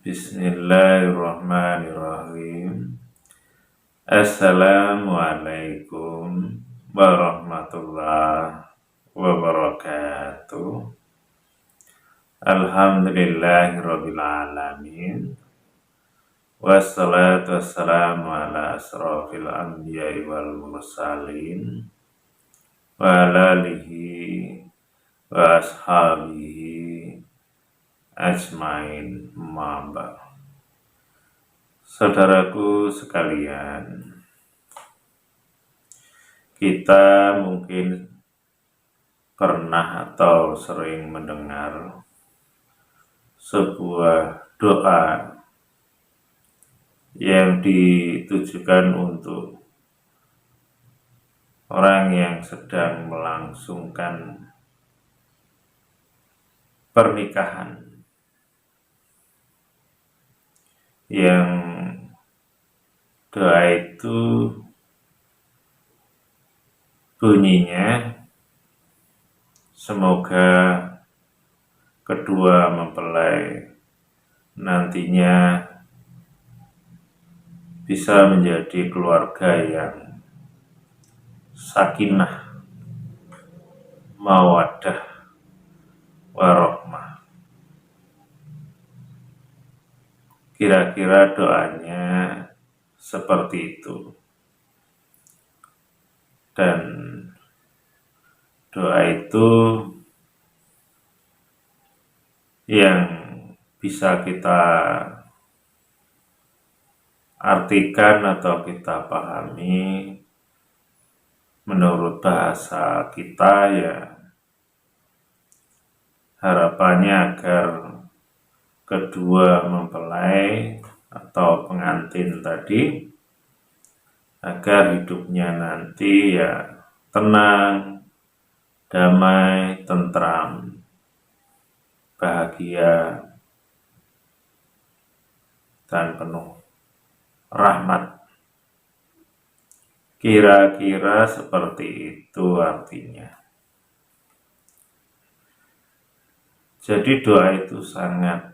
Bismillahirrahmanirrahim. Assalamualaikum warahmatullahi wabarakatuh. Alhamdulillahirabbil alamin. Wassalatu wassalamu ala asrofil anbiya'i wal mursalin wa ala alihi wa ashabihi ajmain mamba. Saudaraku sekalian, kita mungkin pernah atau sering mendengar sebuah doa yang ditujukan untuk orang yang sedang melangsungkan pernikahan, yang doa itu bunyinya, semoga kedua mempelai nantinya bisa menjadi keluarga yang sakinah, mawaddah, warahmah. Kira-kira doanya seperti itu. Dan doa itu yang bisa kita artikan atau kita pahami menurut bahasa kita, ya harapannya agar kedua mempelai atau pengantin tadi agar hidupnya nanti ya tenang, damai, tentram, bahagia, dan penuh rahmat. Kira-kira seperti itu artinya. Jadi doa itu sangat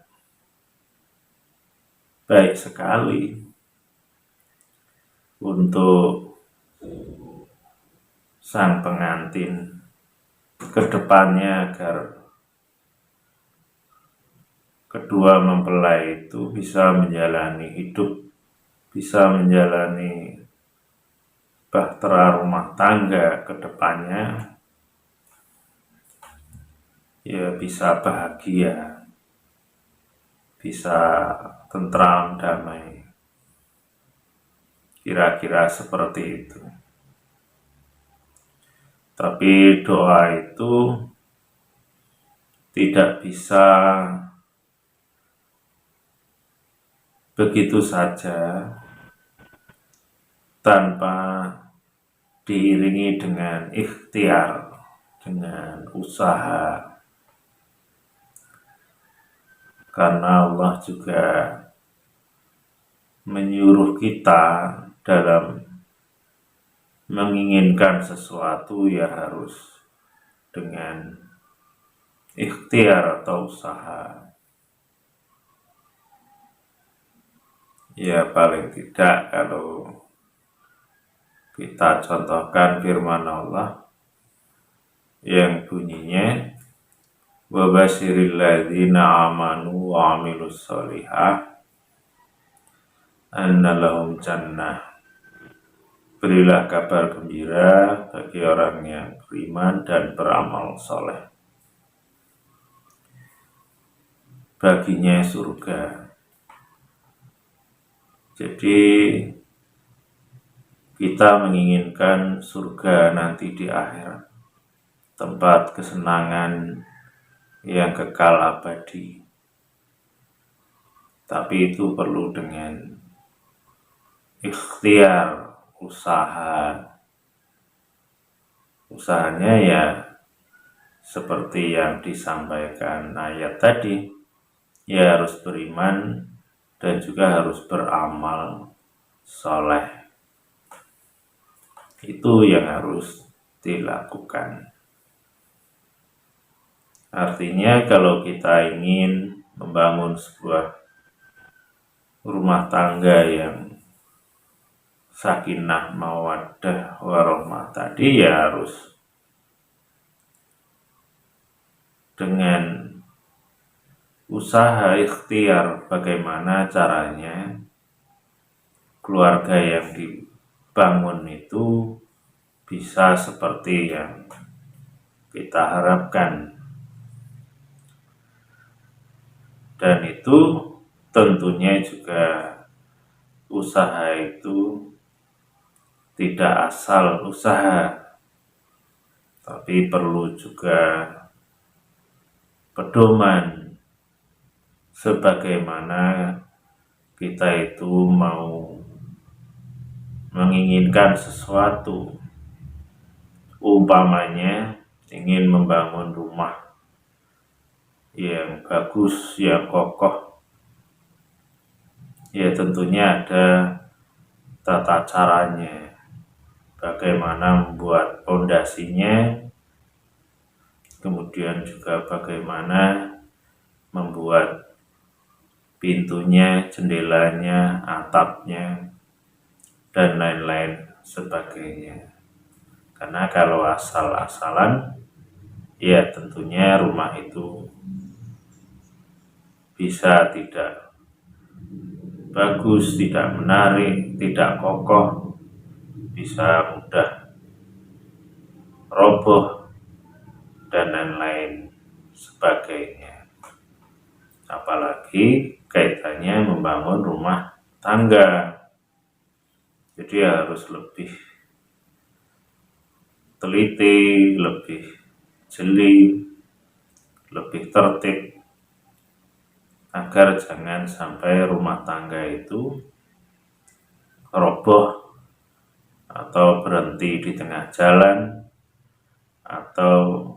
baik sekali untuk sang pengantin kedepannya agar kedua mempelai itu bisa menjalani hidup, bisa menjalani bahtera rumah tangga kedepannya, ya bisa bahagia, bisa tentram, damai. Kira-kira seperti itu. Tapi doa itu tidak bisa begitu saja tanpa diiringi dengan ikhtiar, dengan usaha. Karena Allah juga menyuruh kita dalam menginginkan sesuatu ya harus dengan ikhtiar atau usaha. Ya paling tidak kalau kita contohkan firman Allah yang bunyinya wa basyiril ladzina amanu wa amilus sholihah anna lahum jannah. Berilah kabar gembira bagi orang yang beriman dan beramal soleh, baginya surga. Jadi kita menginginkan surga nanti di akhirat, tempat kesenangan yang kekal abadi. Tapi itu perlu dengan ikhtiar, usaha. Usahanya ya seperti yang disampaikan ayat tadi, ya harus beriman dan juga harus beramal soleh. Itu yang harus dilakukan. Artinya kalau kita ingin membangun sebuah rumah tangga yang sakinah mawaddah warahmah tadi ya harus dengan usaha ikhtiar bagaimana caranya keluarga yang dibangun itu bisa seperti yang kita harapkan. Dan itu tentunya juga usaha itu tidak asal usaha, tapi perlu juga pedoman sebagaimana kita itu mau menginginkan sesuatu. Umpamanya ingin membangun rumah yang bagus, yang kokoh, ya tentunya ada tata caranya, bagaimana membuat fondasinya, kemudian juga bagaimana membuat pintunya, jendelanya, atapnya, dan lain-lain sebagainya. Karena kalau asal-asalan, ya tentunya rumah itu bisa tidak bagus, tidak menarik, tidak kokoh, bisa mudah roboh, dan lain-lain sebagainya. Apalagi kaitannya membangun rumah tangga. Jadi harus lebih teliti, lebih jeli, lebih tertib, agar jangan sampai rumah tangga itu roboh atau berhenti di tengah jalan, atau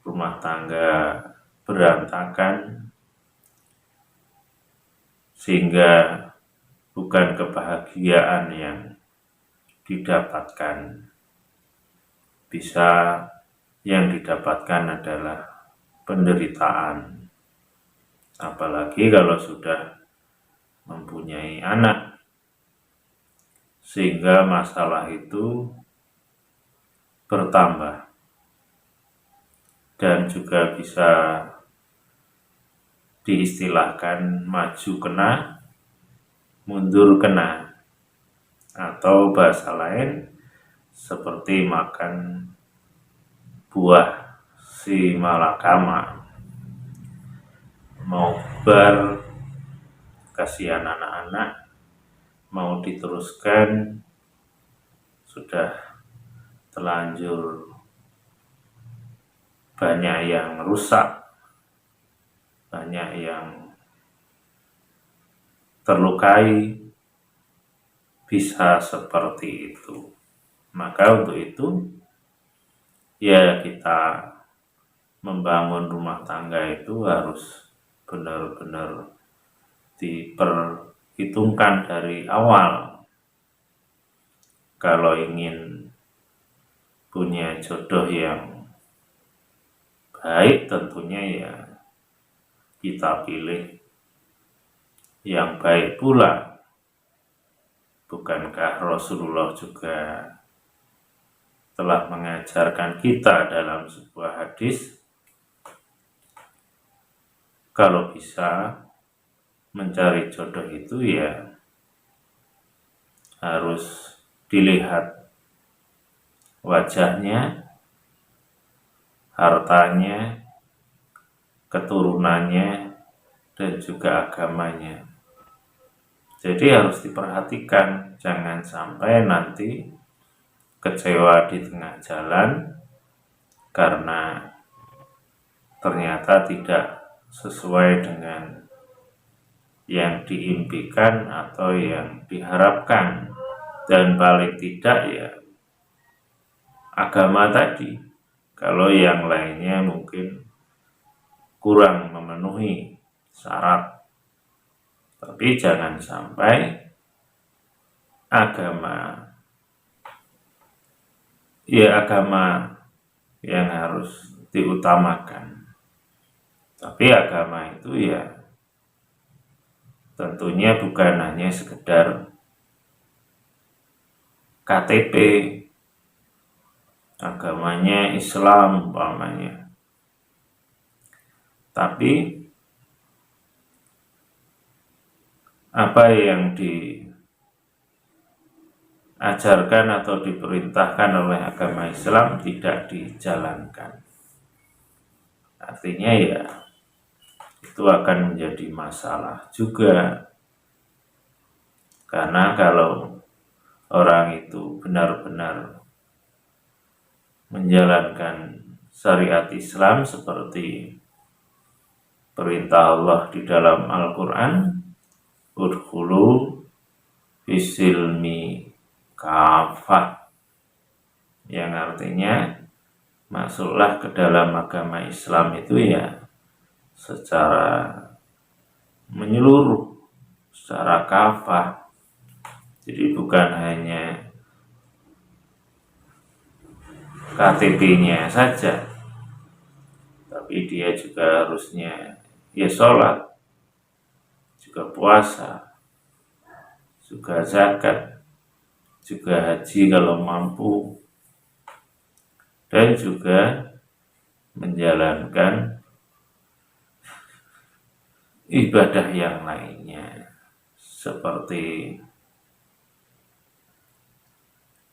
rumah tangga berantakan, sehingga bukan kebahagiaan yang didapatkan, bisa yang didapatkan adalah penderitaan. Apalagi kalau sudah mempunyai anak, sehingga masalah itu bertambah dan juga bisa diistilahkan maju kena, mundur kena, atau bahasa lain seperti makan buah si malakama. Mau bar, kasihan anak-anak, mau diteruskan, sudah terlanjur banyak yang rusak, banyak yang terlukai, bisa seperti itu. Maka untuk itu, ya kita membangun rumah tangga itu harus benar-benar diperhitungkan dari awal. Kalau ingin punya jodoh yang baik, tentunya ya kita pilih yang baik pula. Bukankah Rasulullah juga telah mengajarkan kita dalam sebuah hadis, kalau bisa mencari jodoh itu ya harus dilihat wajahnya, hartanya, keturunannya, dan juga agamanya. Jadi harus diperhatikan, jangan sampai nanti kecewa di tengah jalan karena ternyata tidak sesuai dengan yang diimpikan atau yang diharapkan, dan paling tidak ya agama tadi. Kalau yang lainnya mungkin kurang memenuhi syarat, tapi jangan sampai agama yang harus diutamakan. Tapi agama itu ya tentunya bukan hanya sekedar KTP, agamanya Islam umpamanya, tapi apa yang diajarkan atau diperintahkan oleh agama Islam tidak dijalankan. Artinya ya itu akan menjadi masalah juga, karena kalau orang itu benar-benar menjalankan syariat Islam seperti perintah Allah di dalam Al-Quran, udkhulu fisilmi kafah, yang artinya masuklah ke dalam agama Islam itu ya secara menyeluruh, secara kafah. Jadi bukan hanya KTP-nya saja, tapi dia juga harusnya ya sholat, juga puasa, juga zakat, juga haji kalau mampu, dan juga menjalankan ibadah yang lainnya, seperti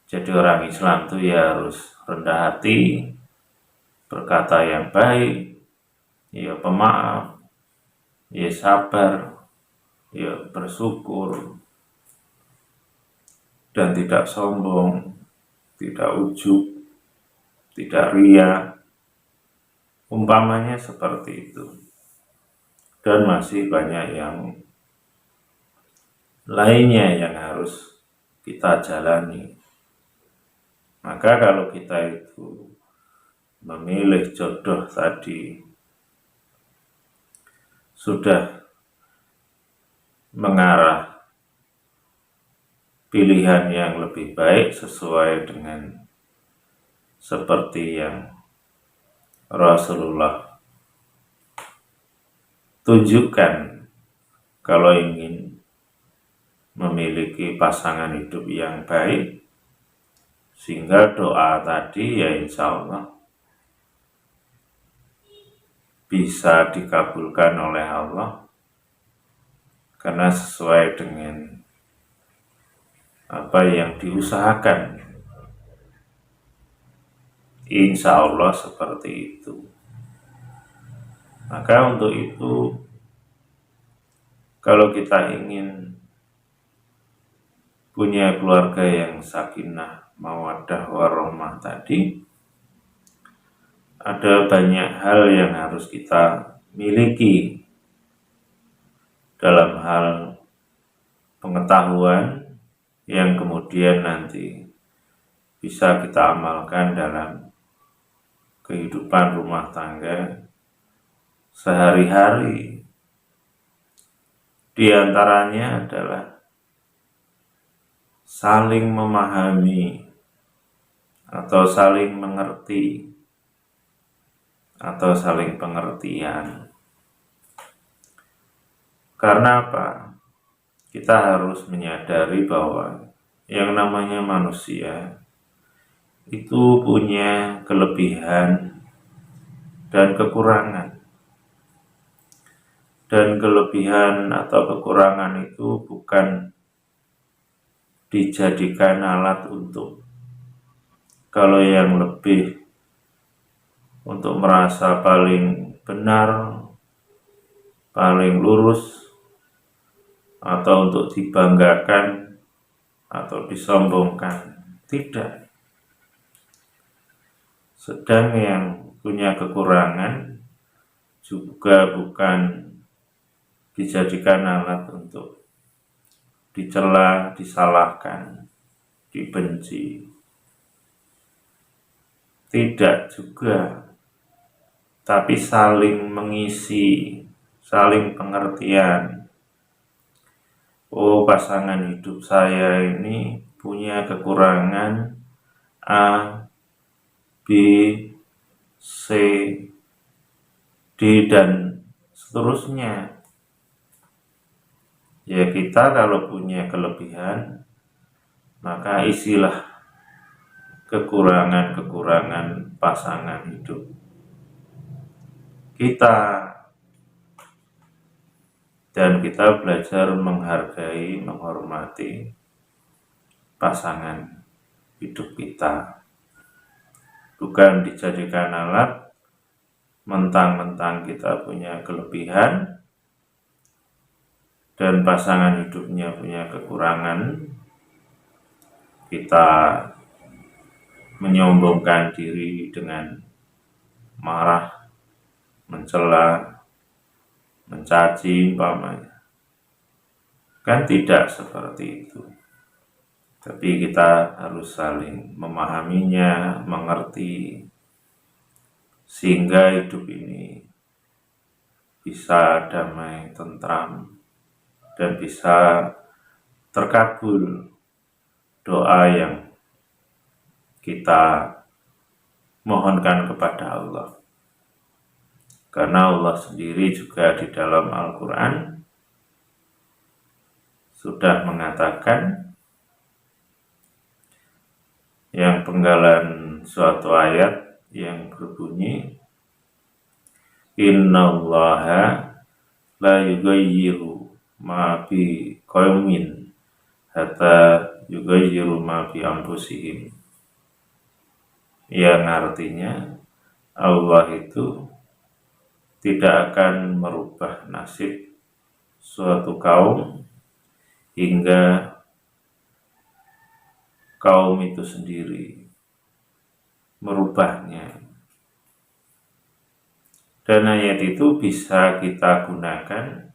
jadi orang Islam itu ya harus rendah hati, berkata yang baik, ya pemaaf, ya sabar, ya bersyukur, dan tidak sombong, tidak ujub, tidak ria, umpamanya seperti itu. Dan masih banyak yang lainnya yang harus kita jalani. Maka kalau kita itu memilih jodoh tadi sudah mengarah pilihan yang lebih baik sesuai dengan seperti yang Rasulullah tunjukkan kalau ingin memiliki pasangan hidup yang baik, sehingga doa tadi ya insya Allah bisa dikabulkan oleh Allah, karena sesuai dengan apa yang diusahakan, insya Allah seperti itu. Maka untuk itu, kalau kita ingin punya keluarga yang sakinah, mawaddah, warahmah tadi, ada banyak hal yang harus kita miliki dalam hal pengetahuan yang kemudian nanti bisa kita amalkan dalam kehidupan rumah tangga sehari-hari. Di antaranya adalah saling memahami atau saling mengerti atau saling pengertian. Karena apa? Kita harus menyadari bahwa yang namanya manusia itu punya kelebihan dan kekurangan. Dan kelebihan atau kekurangan itu bukan dijadikan alat untuk kalau yang lebih untuk merasa paling benar, paling lurus, atau untuk dibanggakan atau disombongkan. Tidak. Sedang yang punya kekurangan juga bukan dijadikan alat untuk dicela, disalahkan, dibenci. Tidak juga, tapi saling mengisi, saling pengertian. Oh, pasangan hidup saya ini punya kekurangan A, B, C, D, dan seterusnya. Ya kita kalau punya kelebihan, maka isilah kekurangan-kekurangan pasangan hidup kita, dan kita belajar menghargai, menghormati pasangan hidup kita, bukan dijadikan alat mentang-mentang kita punya kelebihan dan pasangan hidupnya punya kekurangan, kita menyombongkan diri dengan marah, mencela, mencaci umpamanya. Kan tidak seperti itu. Tapi kita harus saling memahaminya, mengerti, sehingga hidup ini bisa damai, tentram, dan bisa terkabul doa yang kita mohonkan kepada Allah. Karena Allah sendiri juga di dalam Al-Quran sudah mengatakan, yang penggalan suatu ayat yang berbunyi, Innallaha la yughayyiru ma bi qaumin hatta yughayyiru ma bi anfusihim. Yang artinya Allah itu tidak akan merubah nasib suatu kaum hingga kaum itu sendiri merubahnya. Dan ayat itu bisa kita gunakan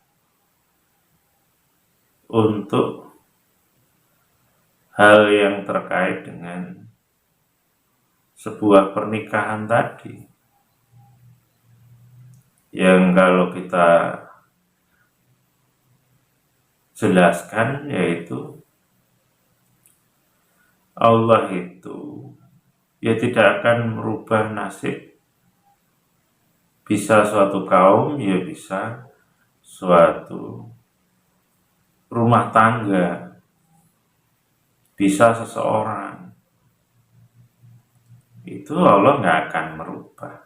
untuk hal yang terkait dengan sebuah pernikahan tadi, yang kalau kita jelaskan, yaitu Allah itu ya tidak akan merubah nasib, bisa suatu kaum, ya bisa suatu rumah tangga, bisa seseorang. Itu Allah nggak akan merubah.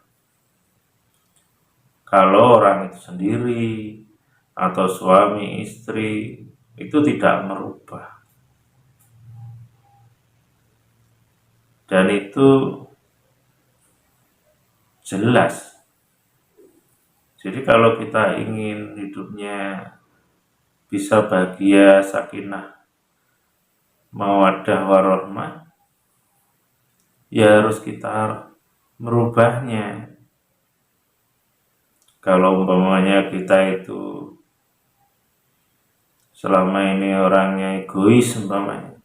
Kalau orang itu sendiri atau suami istri itu tidak merubah. Dan itu jelas. Jadi kalau kita ingin hidupnya bisa bahagia, sakinah, mawaddah warahmah, ya harus kita merubahnya. Kalau umpamanya kita itu selama ini orangnya egois umpamanya,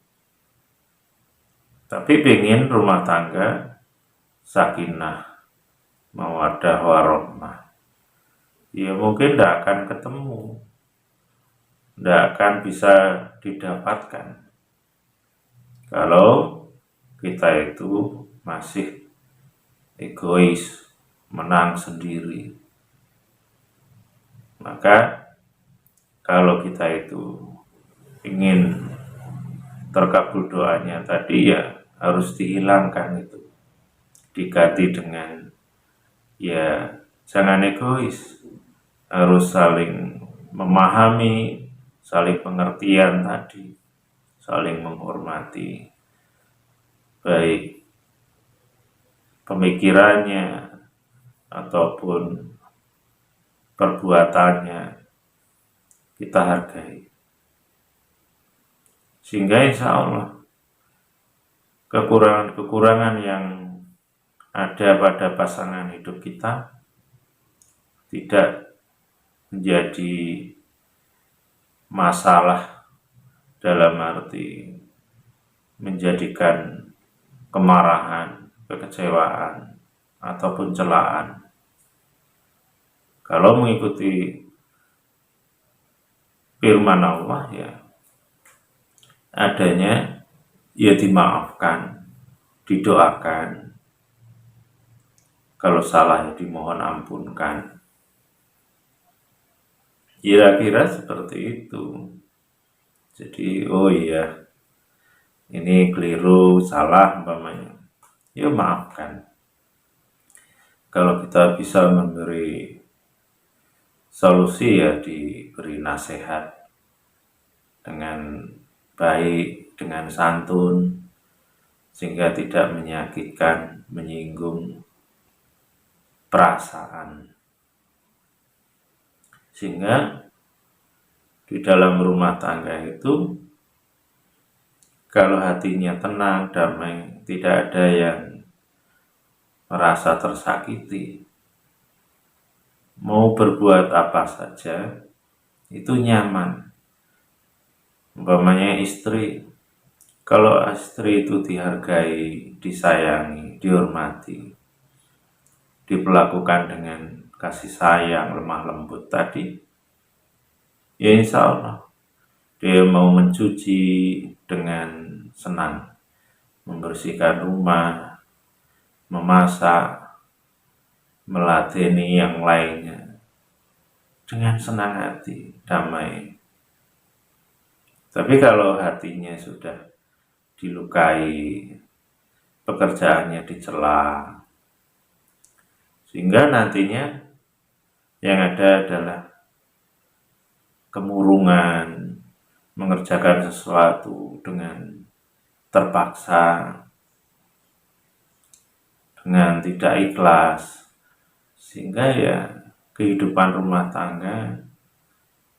tapi pengen rumah tangga sakinah, mawaddah warahmah, ya mungkin tidak akan ketemu, tidak akan bisa didapatkan kalau kita itu masih egois, menang sendiri. Maka kalau kita itu ingin terkabul doanya tadi, ya harus dihilangkan itu, diganti dengan ya jangan egois, harus saling memahami, saling pengertian tadi, saling menghormati, baik pemikirannya ataupun perbuatannya kita hargai. Sehingga insya Allah kekurangan-kekurangan yang ada pada pasangan hidup kita tidak menjadi masalah dalam arti menjadikan kemarahan, kekecewaan, ataupun celaan. Kalau mengikuti firman Allah, ya adanya ya dimaafkan, didoakan, kalau salah ya dimohon ampunkan. Kira-kira seperti itu. Jadi oh iya ini keliru, salah umpamanya, ya maafkan. Kalau kita bisa memberi solusi ya diberi nasihat dengan baik, dengan santun, sehingga tidak menyakitkan, menyinggung perasaan. Sehingga di dalam rumah tangga itu kalau hatinya tenang, damai, tidak ada yang merasa tersakiti, mau berbuat apa saja itu nyaman. Umpamanya istri, kalau istri itu dihargai, disayangi, dihormati, diperlakukan dengan kasih sayang, lemah lembut tadi, ya insya Allah dia mau mencuci dengan senang, membersihkan rumah, memasak, meladeni yang lainnya dengan senang hati, damai. Tapi kalau hatinya sudah dilukai, pekerjaannya dicela, sehingga nantinya yang ada adalah kemurungan, mengerjakan sesuatu dengan terpaksa, dengan tidak ikhlas, sehingga ya kehidupan rumah tangga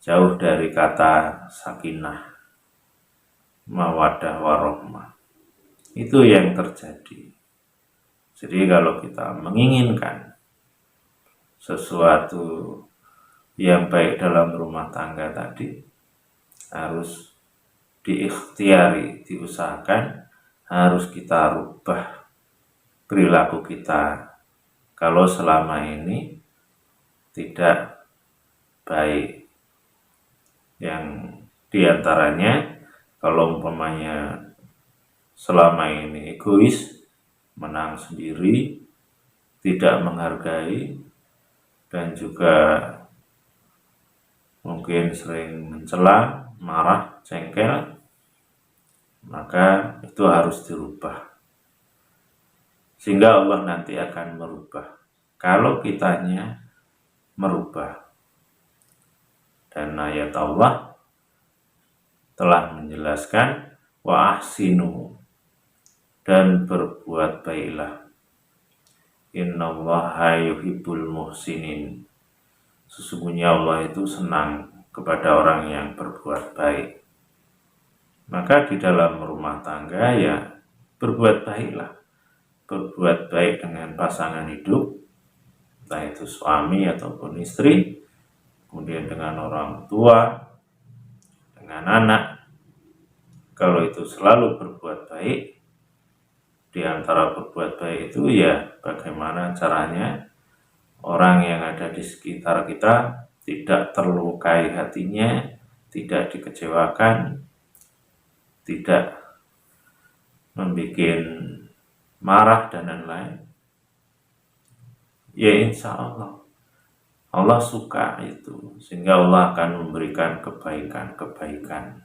jauh dari kata sakinah, mawaddah warohmah. Itu yang terjadi. Jadi kalau kita menginginkan sesuatu yang baik dalam rumah tangga tadi, harus diikhtiari, diusahakan, harus kita rubah perilaku kita kalau selama ini tidak baik. Yang diantaranya kalau umpamanya selama ini egois, menang sendiri, tidak menghargai, dan juga mungkin sering mencela, marah, jengkel, maka itu harus dirubah. Sehingga Allah nanti akan merubah kalau kitanya merubah. Dan ayat Allah telah menjelaskan wa ahsinu, dan berbuat baiklah. Innallaha yuhibbul muhsinin. Sesungguhnya Allah itu senang kepada orang yang berbuat baik. Maka di dalam rumah tangga ya berbuat baiklah. Berbuat baik dengan pasangan hidup, entah itu suami ataupun istri, kemudian dengan orang tua, dengan anak. Kalau itu selalu berbuat baik, di antara berbuat baik itu ya bagaimana caranya orang yang ada di sekitar kita tidak terlukai hatinya, tidak dikecewakan, tidak membuat marah dan lain-lain. Ya insya Allah Allah suka itu, sehingga Allah akan memberikan kebaikan-kebaikan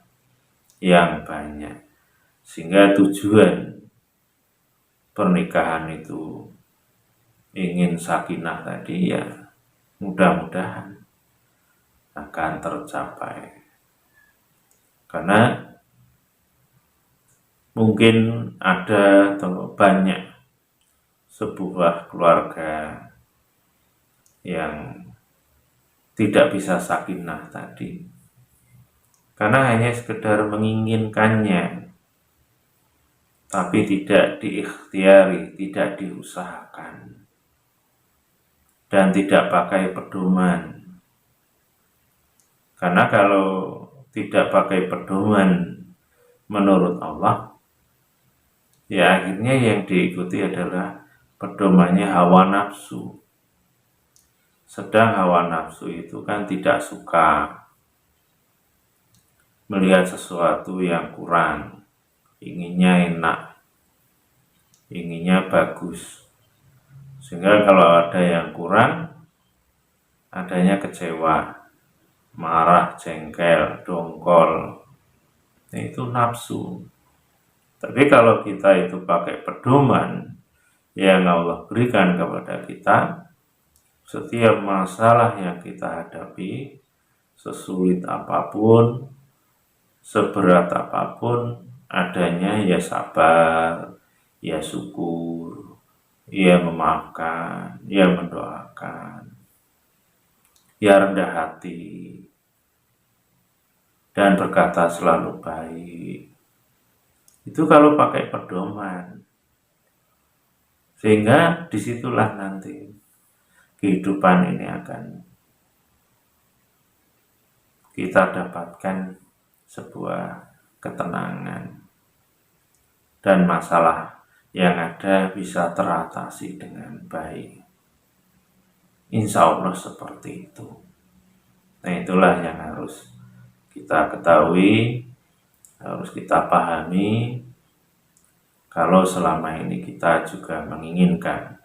yang banyak, sehingga tujuan pernikahan itu ingin sakinah tadi ya mudah-mudahan akan tercapai. Karena mungkin ada atau banyak sebuah keluarga yang tidak bisa sakinah tadi karena hanya sekedar menginginkannya, tapi tidak diikhtiari, tidak diusahakan, dan tidak pakai pedoman. Karena kalau tidak pakai pedoman menurut Allah, ya akhirnya yang diikuti adalah pedomannya hawa nafsu. Sedang hawa nafsu itu kan tidak suka melihat sesuatu yang kurang, inginnya enak, inginnya bagus. Sehingga kalau ada yang kurang, adanya kecewa, marah, jengkel, dongkol, itu nafsu. Tapi kalau kita itu pakai pedoman yang Allah berikan kepada kita, setiap masalah yang kita hadapi, sesulit apapun, seberat apapun, adanya ya sabar, ya syukur, ya memaafkan, ya mendoakan, ya rendah hati, dan berkata selalu baik. Itu kalau pakai pedoman. Sehingga disitulah nanti kehidupan ini akan kita dapatkan sebuah ketenangan. Dan masalah yang ada bisa teratasi dengan baik. Insya Allah seperti itu. Nah, itulah yang harus kita ketahui, harus kita pahami, kalau selama ini kita juga menginginkan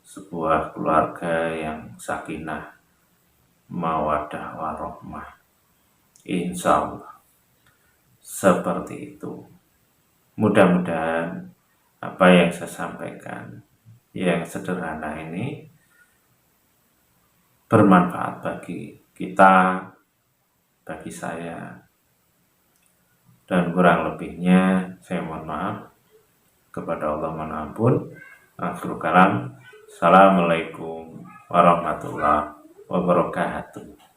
sebuah keluarga yang sakinah, mawaddah warahmah. Insya Allah seperti itu. Mudah-mudahan apa yang saya sampaikan yang sederhana ini bermanfaat bagi kita, bagi saya, dan kurang lebihnya saya mohon maaf. Kepada Allah mohon ampun. Akhirul kalam. Assalamualaikum warahmatullahi wabarakatuh.